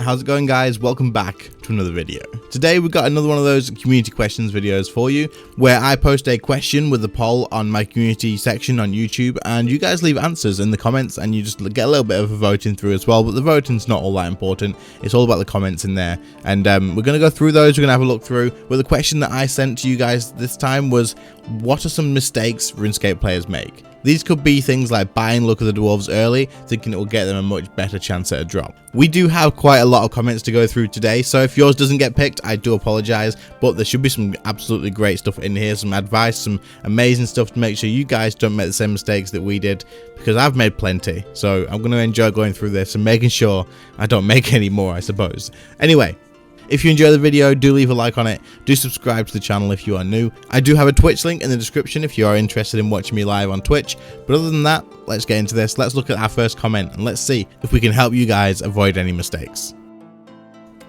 how's it going guys? Welcome back to another video. Today we've got another one of those community questions videos for you where I post a question with a poll on my community section on YouTube and you guys leave answers in the comments and you just get a little bit of a voting through as well, but the voting's not all that important. It's all about the comments in there and we're going to go through those, we're going to have a look through. But the question that I sent to you guys this time was, what are some mistakes RuneScape players make? These could be things like buying Luck of the Dwarves early, thinking it will get them a much better chance at a drop. We do have quite a lot of comments to go through today, so if yours doesn't get picked, I do apologise, but there should be some absolutely great stuff in here, some advice, some amazing stuff to make sure you guys don't make the same mistakes that we did, because I've made plenty, so I'm going to enjoy going through this and making sure I don't make any more, I suppose. Anyway, if you enjoy the video, do leave a like on it, do subscribe to the channel if you are new. I do have a Twitch link in the description if you are interested in watching me live on Twitch, but other than that, let's get into this. Let's look at our first comment and let's see if we can help you guys avoid any mistakes.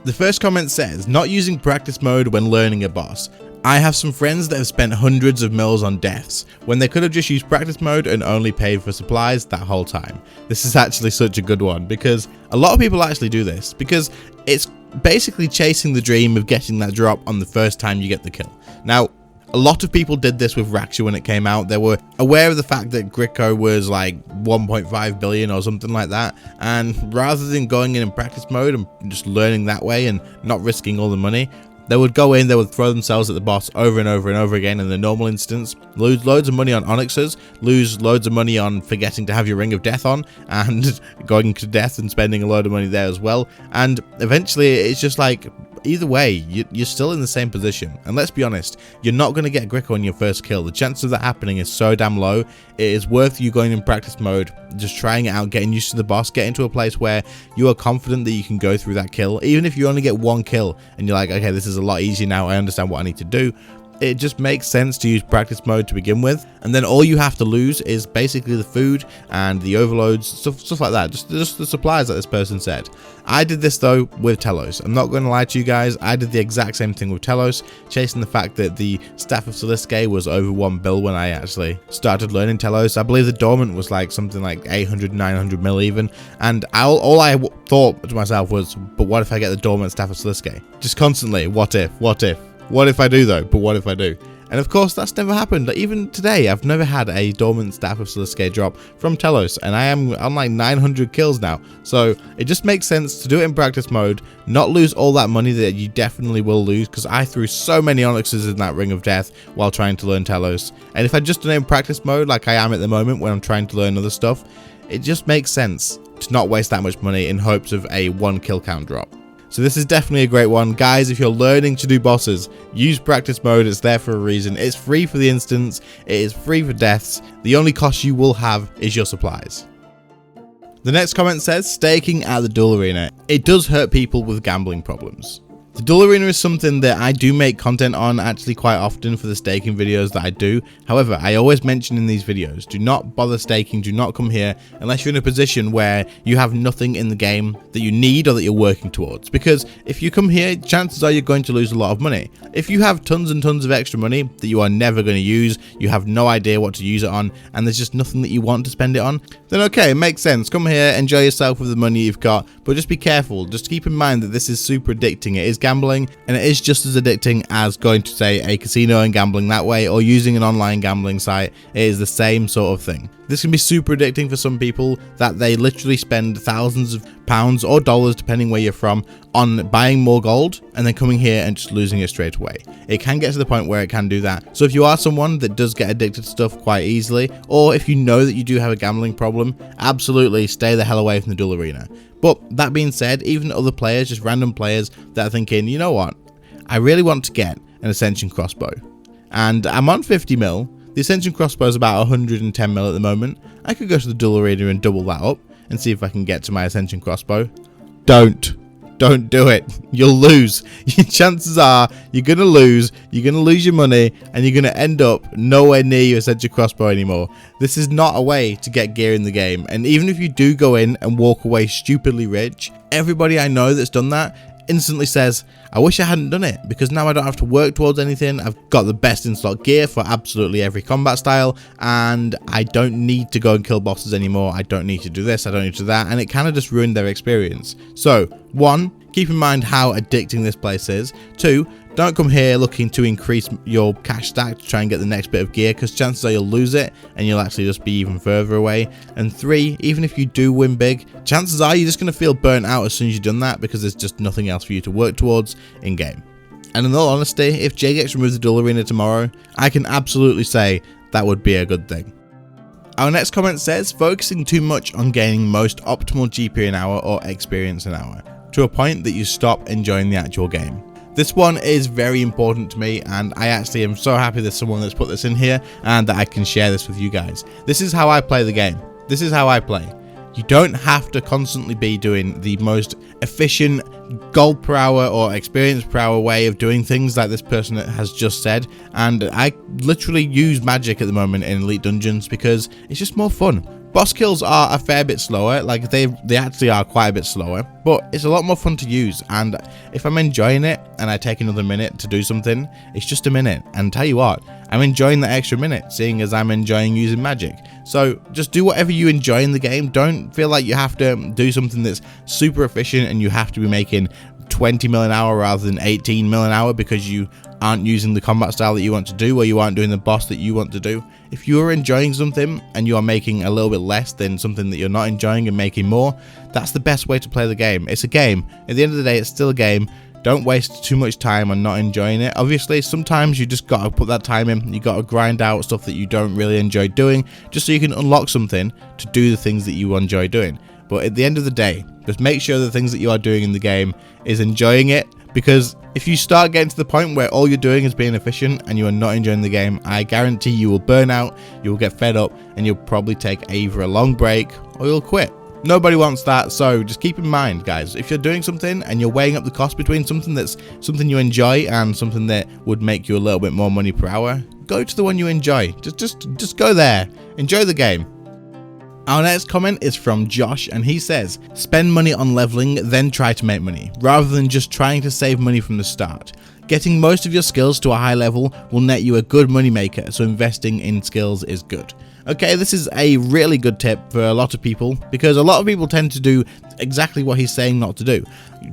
The first comment says, not using practice mode when learning a boss. I have some friends that have spent hundreds of mils on deaths when they could have just used practice mode and only paid for supplies that whole time. This is actually such a good one because a lot of people actually do this because it's basically chasing the dream of getting that drop on the first time you get the kill. Now, a lot of people did this with Raksha when it came out. They were aware of the fact that Gricko was like 1.5 billion or something like that, and rather than going in practice mode and just learning that way and not risking all the money, they would go in, they would throw themselves at the boss over and over and over again in the normal instance, lose loads of money on Onyxes, lose loads of money on forgetting to have your Ring of Death on, and going to death and spending a load of money there as well. And eventually it's just like, either way, you're still in the same position. And let's be honest, you're not going to get Gricko on your first kill. The chance of that happening is so damn low. It is worth you going in practice mode, just trying it out, getting used to the boss, getting to a place where you are confident that you can go through that kill. Even if you only get one kill and you're like, okay, this is a lot easier now, I understand what I need to do. It just makes sense to use practice mode to begin with, and then all you have to lose is basically the food and the overloads, stuff like that, just the supplies like this person said. I did this though with Telos. I'm not going to lie to you guys, I did the exact same thing with Telos, chasing the fact that the Staff of Siliske was over 1 bill when I actually started learning Telos. I believe the Dormant was like something like 800, 900 mil even, and all I thought to myself was, but what if I get the Dormant Staff of Siliske? Just constantly, what if? What if I do though? But what if I do? And of course that's never happened. Even today I've never had a Dormant Staff of Siliske drop from Telos, and I am on like 900 kills now. So it just makes sense to do it in practice mode, not lose all that money that you definitely will lose, because I threw so many Onyxes in that Ring of Death while trying to learn Telos. And if I just done it in practice mode like I am at the moment when I'm trying to learn other stuff, it just makes sense to not waste that much money in hopes of a 1 kill count drop. So this is definitely a great one. Guys, if you're learning to do bosses, use practice mode. It's there for a reason. It's free for the instance. It is free for deaths. The only cost you will have is your supplies. The next comment says, staking at the duel arena. It does hurt people with gambling problems. The duel arena is something that I do make content on actually quite often for the staking videos that I do. However, I always mention in these videos, do not bother staking, do not come here unless you're in a position where you have nothing in the game that you need or that you're working towards. Because if you come here, chances are you're going to lose a lot of money. If you have tons and tons of extra money that you are never going to use, you have no idea what to use it on, and there's just nothing that you want to spend it on, then okay, it makes sense. Come here, enjoy yourself with the money you've got, but just be careful. Just keep in mind that this is super addicting. It is gambling, and it is just as addicting as going to say a casino and gambling that way, or using an online gambling site. It is the same sort of thing. This can be super addicting for some people that they literally spend thousands of pounds or dollars, depending where you're from, on buying more gold and then coming here and just losing it straight away. It can get to the point where it can do that. So if you are someone that does get addicted to stuff quite easily, or if you know that you do have a gambling problem, absolutely stay the hell away from the duel arena. But that being said, even other players, just random players that are thinking, you know what, I really want to get an Ascension crossbow, and I'm on 50 mil. The Ascension crossbow is about 110 mil at the moment. I could go to the duel arena and double that up and see if I can get to my Ascension crossbow. Don't do it. You'll lose. Chances are you're going to lose. You're going to lose your money, and you're going to end up nowhere near your Ascension crossbow anymore. This is not a way to get gear in the game. And even if you do go in and walk away stupidly rich, everybody I know that's done that instantly says, I wish I hadn't done it, because now I don't have to work towards anything. I've got the best in slot gear for absolutely every combat style, and I don't need to go and kill bosses anymore. I don't need to do this, I don't need to do that, and it kind of just ruined their experience. So, one, keep in mind how addicting this place is. 2, don't come here looking to increase your cash stack to try and get the next bit of gear, because chances are you'll lose it and you'll actually just be even further away. And 3, even if you do win big, chances are you're just going to feel burnt out as soon as you've done that, because there's just nothing else for you to work towards in game. And in all honesty, if Jagex removes the duel arena tomorrow, I can absolutely say that would be a good thing. Our next comment says, focusing too much on gaining most optimal GP an hour or experience an hour, to a point that you stop enjoying the actual game. This one is very important to me, and I actually am so happy there's someone that's put this in here and that I can share this with you guys. This is how I play the game. This is how I play. You don't have to constantly be doing the most efficient gold per hour or experience per hour way of doing things like this person has just said. And I literally use magic at the moment in Elite Dungeons because it's just more fun. Boss kills are a fair bit slower, like they actually are quite a bit slower, but it's a lot more fun to use. And if I'm enjoying it and I take another minute to do something, it's just a minute. And tell you what, I'm enjoying that extra minute, seeing as I'm enjoying using magic. So just do whatever you enjoy in the game. Don't feel like you have to do something that's super efficient and you have to be making 20 mil an hour rather than 18 mil an hour because you aren't using the combat style that you want to do, or you aren't doing the boss that you want to do. If you're enjoying something and you are making a little bit less than something that you're not enjoying and making more, that's the best way to play the game. It's a game. At the end of the day, it's still a game. Don't waste too much time on not enjoying it. Obviously, sometimes you just gotta put that time in. You gotta grind out stuff that you don't really enjoy doing, just so you can unlock something to do the things that you enjoy doing. But at the end of the day, just make sure the things that you are doing in the game is enjoying it, because if you start getting to the point where all you're doing is being efficient and you are not enjoying the game, I guarantee you will burn out, you will get fed up, and you'll probably take either a long break or you'll quit. Nobody wants that, so just keep in mind, guys, if you're doing something and you're weighing up the cost between something that's something you enjoy and something that would make you a little bit more money per hour, go to the one you enjoy. Just go there. Enjoy the game. Our next comment is from Josh, and he says, spend money on leveling, then try to make money, rather than just trying to save money from the start. Getting most of your skills to a high level will net you a good money maker, so investing in skills is good. Okay, this is a really good tip for a lot of people, because a lot of people tend to do exactly what he's saying not to do.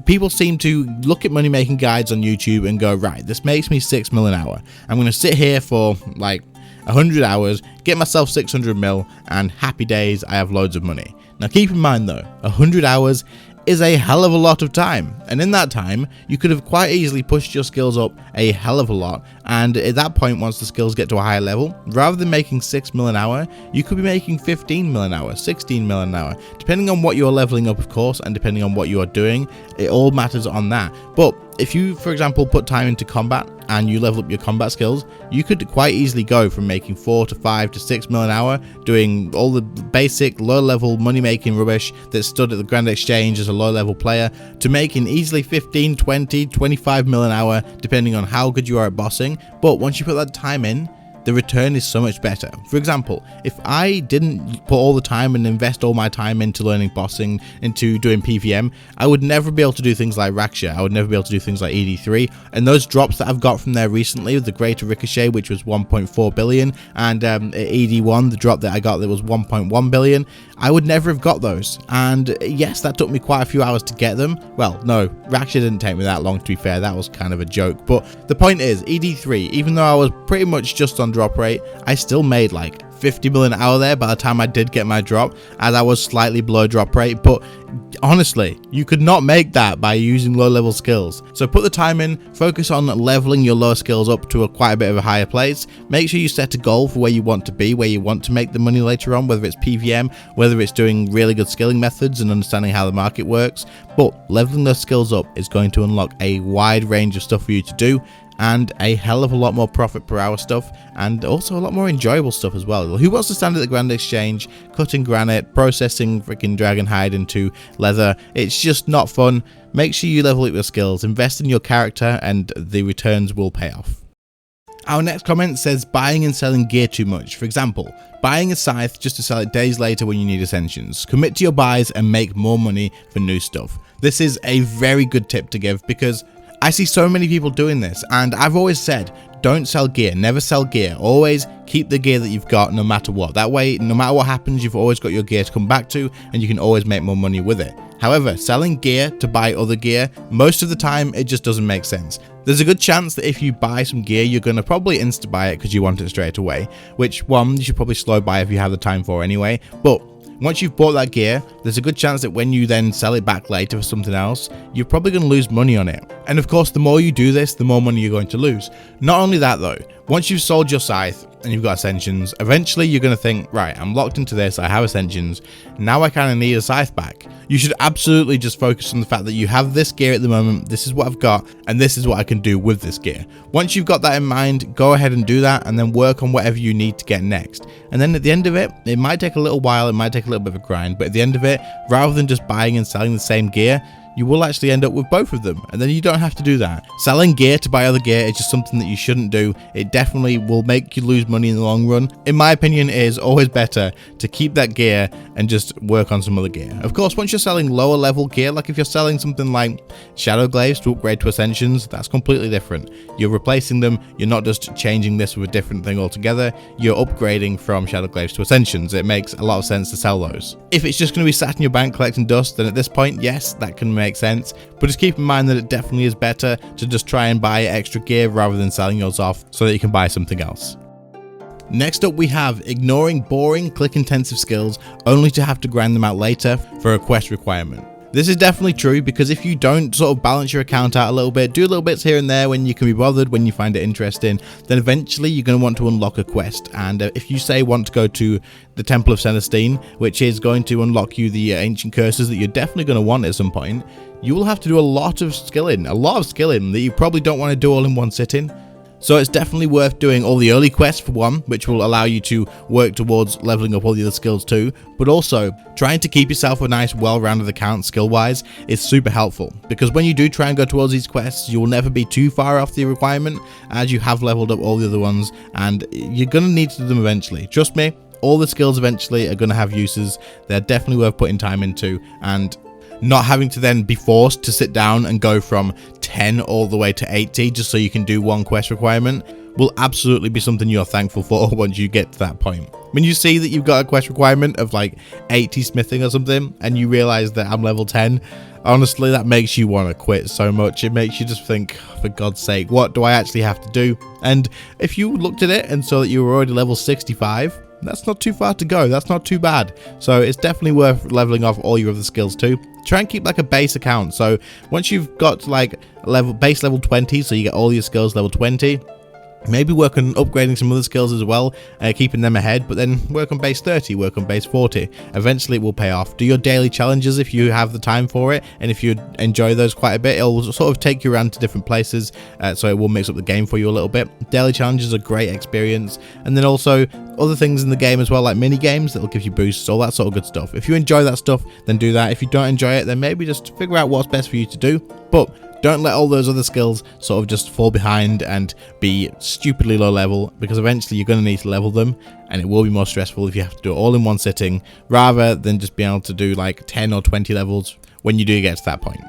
People seem to look at money making guides on YouTube and go, right, this makes me 6 mil an hour. I'm going to sit here for like 100 hours, get myself 600 mil, and happy days, I have loads of money. Now keep in mind though, 100 hours is a hell of a lot of time, and in that time you could have quite easily pushed your skills up a hell of a lot, and at that point, once the skills get to a higher level, rather than making 6 mil an hour, you could be making 15 mil an hour, 16 mil an hour, depending on what you're leveling up, of course, and depending on what you are doing. It all matters on that. But if you, for example, put time into combat and you level up your combat skills, you could quite easily go from making 4 to 5 to 6 mil an hour, doing all the basic low-level money-making rubbish that stood at the Grand Exchange as a low-level player, to making easily 15, 20, 25 mil an hour, depending on how good you are at bossing. But once you put that time in, the return is so much better. For example, if I didn't put all the time and invest all my time into learning bossing, into doing PVM, I would never be able to do things like Raksha. I would never be able to do things like ED3. And those drops that I've got from there recently, the Greater Ricochet, which was 1.4 billion, and ED1, the drop that I got that was 1.1 billion, I would never have got those. And yes, that took me quite a few hours to get them. Well, no, Raksha didn't take me that long, to be fair. That was kind of a joke. But the point is, ED3, even though I was pretty much just on drop rate, I still made like 50 mil an hour there by the time I did get my drop, as I was slightly below drop rate. But honestly, you could not make that by using low level skills. So put the time in, focus on leveling your lower skills up to quite a bit of a higher place. Make sure you set a goal for where you want to be, where you want to make the money later on, whether it's PVM, whether it's doing really good skilling methods and understanding how the market works. But leveling those skills up is going to unlock a wide range of stuff for you to do, and a hell of a lot more profit per hour stuff, and also a lot more enjoyable stuff as well. Who wants to stand at the Grand Exchange, cutting granite, processing freaking dragon hide into leather? It's just not fun. Make sure you level up your skills, invest in your character, and the returns will pay off. Our next comment says buying and selling gear too much. For example, buying a scythe just to sell it days later when you need ascensions. Commit to your buys and make more money for new stuff. This is a very good tip to give, because I see so many people doing this, and I've always said, don't sell gear, never sell gear. Always keep the gear that you've got no matter what. That way, no matter what happens, you've always got your gear to come back to, and you can always make more money with it. However, selling gear to buy other gear, most of the time it just doesn't make sense. There's a good chance that if you buy some gear, you're going to probably insta-buy it because you want it straight away, which one, you should probably slow buy if you have the time for anyway, but once you've bought that gear, there's a good chance that when you then sell it back later for something else, you're probably going to lose money on it. And of course, the more you do this, the more money you're going to lose. Not only that though, once you've sold your scythe and you've got ascensions, eventually you're going to think, right, I'm locked into this, I have ascensions, now I kind of need a scythe back. You should absolutely just focus on the fact that you have this gear at the moment, this is what I've got, and this is what I can do with this gear. Once you've got that in mind, go ahead and do that, and then work on whatever you need to get next. And then at the end of it, it might take a little while, it might take a little bit of a grind, but at the end of it, rather than just buying and selling the same gear, you will actually end up with both of them, and then you don't have to do that. Selling gear to buy other gear is just something that you shouldn't do. It definitely will make you lose money in the long run. In my opinion, it is always better to keep that gear and just work on some other gear. Of course, once you're selling lower level gear, like if you're selling something like Shadow Glaives to upgrade to Ascensions, that's completely different. You're replacing them, you're not just changing this with a different thing altogether, you're upgrading from Shadow Glaives to Ascensions. It makes a lot of sense to sell those. If it's just going to be sat in your bank collecting dust, then at this point, yes, that can make sense, but just keep in mind that it definitely is better to just try and buy extra gear rather than selling yours off so that you can buy something else. Next up, we have ignoring boring click intensive skills only to have to grind them out later for a quest requirement. This is definitely true, because if you don't sort of balance your account out a little bit, do little bits here and there when you can be bothered, when you find it interesting, then eventually you're going to want to unlock a quest. And if you say want to go to the Temple of Celestine, which is going to unlock you the ancient curses that you're definitely going to want at some point, you will have to do a lot of skilling that you probably don't want to do all in one sitting. So it's definitely worth doing all the early quests for one, which will allow you to work towards leveling up all the other skills too, but also trying to keep yourself a nice well-rounded account skill-wise is super helpful, because when you do try and go towards these quests, you will never be too far off the requirement as you have leveled up all the other ones, and you're going to need to do them eventually. Trust me, all the skills eventually are going to have uses. They're definitely worth putting time into, and not having to then be forced to sit down and go from 10 all the way to 80 just so you can do one quest requirement will absolutely be something you're thankful for once you get to that point. When you see that you've got a quest requirement of like 80 smithing or something and you realize that I'm level 10, honestly, that makes you want to quit so much. It makes you just think, for God's sake, what do I actually have to do? And if you looked at it and saw that you were already level 65, that's not too far to go. That's not too bad. So it's definitely worth leveling off all your other skills too. Try and keep like a base account. So once you've got like base level 20, so you get all your skills level 20, maybe work on upgrading some other skills as well, keeping them ahead, but then work on base 30, work on base 40. Eventually it will pay off. Do your daily challenges if you have the time for it, and if you enjoy those quite a bit, it'll sort of take you around to different places, so it will mix up the game for you a little bit. Daily challenges are a great experience, and then also other things in the game as well, like mini games that'll give you boosts, all that sort of good stuff. If you enjoy that stuff, then do that. If you don't enjoy it, then maybe just figure out what's best for you to do, but don't let all those other skills sort of just fall behind and be stupidly low level, because eventually you're going to need to level them, and it will be more stressful if you have to do it all in one sitting rather than just being able to do like 10 or 20 levels when you do get to that point.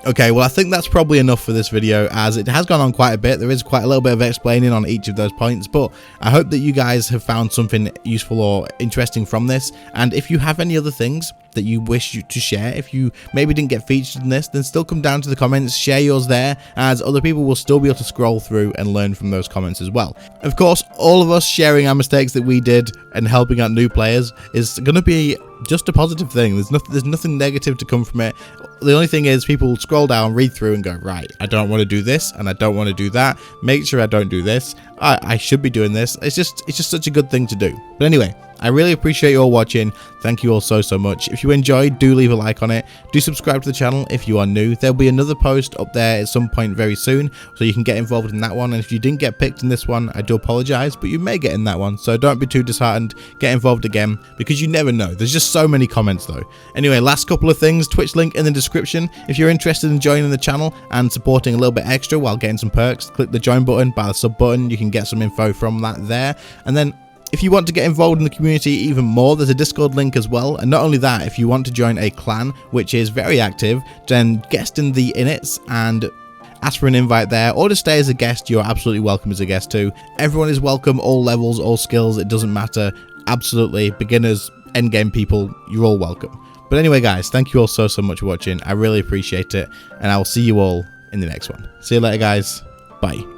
Okay, well, I think that's probably enough for this video, as it has gone on quite a bit. There is quite a little bit of explaining on each of those points, but I hope that you guys have found something useful or interesting from this. And if you have any other things that you wish to share, if you maybe didn't get featured in this, then still come down to the comments, share yours there, as other people will still be able to scroll through and learn from those comments as well. Of course, all of us sharing our mistakes that we did and helping out new players is going to be just a positive thing. There's nothing negative to come from it. The only thing is people scroll down, read through and go, right, I don't want to do this and I don't want to do that. Make sure I don't do this. I should be doing this. It's just such a good thing to do. But anyway, I really appreciate you all watching. Thank you all so much. If you enjoyed, do leave a like on it. Do subscribe to the channel if you are new. There'll be another post up there at some point very soon, so you can get involved in that one. And if you didn't get picked in this one, I do apologize, but you may get in that one. So don't be too disheartened. Get involved again, because you never know. There's just so many comments though. Anyway, last couple of things, Twitch link in the description. If you're interested in joining the channel and supporting a little bit extra while getting some perks, click the join button by the sub button. You can get some info from that there. And then if you want to get involved in the community even more, there's a Discord link as well. And not only that, if you want to join a clan, which is very active, then guest in the inits and ask for an invite there, or to stay as a guest. You're absolutely welcome as a guest too. Everyone is welcome, all levels, all skills, it doesn't matter. Absolutely, beginners, endgame people, you're all welcome. But anyway, guys, thank you all so much for watching. I really appreciate it, and I will see you all in the next one. See you later, guys. Bye.